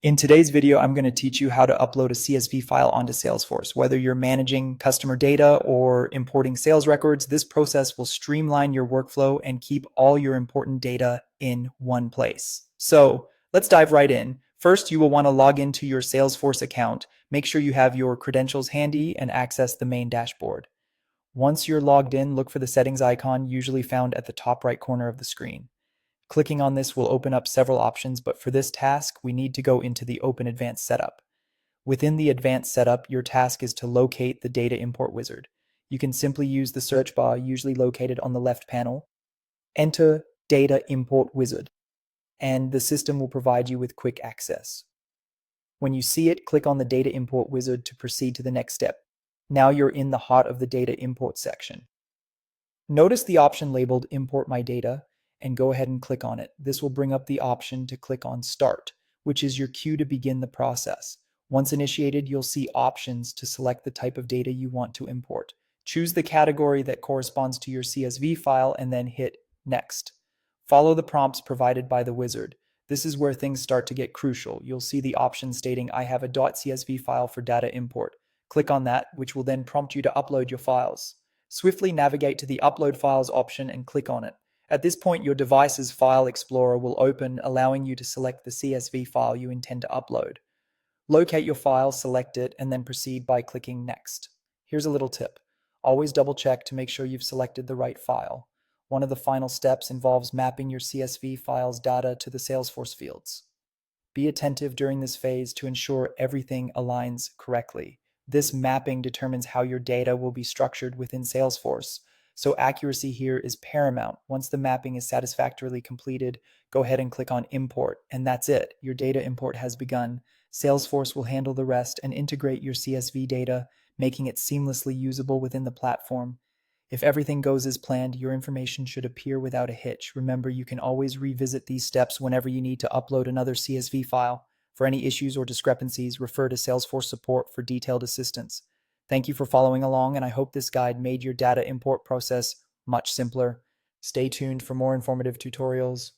In today's video, I'm going to teach you how to upload a CSV file onto Salesforce. Whether you're managing customer data or importing sales records, this process will streamline your workflow and keep all your important data in one place. So let's dive right in. First, you will want to log into your Salesforce account. Make sure you have your credentials handy and access the main dashboard. Once you're logged in, look for the settings icon, usually found at the top right corner of the screen. Clicking on this will open up several options, but for this task, we need to go into the Open Advanced Setup. Within the Advanced Setup, your task is to locate the Data Import Wizard. You can simply use the search bar, usually located on the left panel, enter Data Import Wizard, and the system will provide you with quick access. When you see it, click on the Data Import Wizard to proceed to the next step. Now you're in the heart of the Data Import section. Notice the option labeled Import My Data and go ahead and click on it. This will bring up the option to click on Start, which is your cue to begin the process. Once initiated, you'll see options to select the type of data you want to import. Choose the category that corresponds to your CSV file and then hit Next. Follow the prompts provided by the wizard. This is where things start to get crucial. You'll see the option stating, I have a .csv file for data import. Click on that, which will then prompt you to upload your files. Swiftly navigate to the Upload Files option and click on it. At this point, your device's File Explorer will open, allowing you to select the CSV file you intend to upload. Locate your file, select it, and then proceed by clicking Next. Here's a little tip. Always double check to make sure you've selected the right file. One of the final steps involves mapping your CSV file's data to the Salesforce fields. Be attentive during this phase to ensure everything aligns correctly. This mapping determines how your data will be structured within Salesforce, so accuracy here is paramount. Once the mapping is satisfactorily completed, go ahead and click on Import, and that's it. Your data import has begun. Salesforce will handle the rest and integrate your CSV data, making it seamlessly usable within the platform. If everything goes as planned, your information should appear without a hitch. Remember, you can always revisit these steps whenever you need to upload another CSV file. For any issues or discrepancies, refer to Salesforce support for detailed assistance. Thank you for following along, and I hope this guide made your data import process much simpler. Stay tuned for more informative tutorials.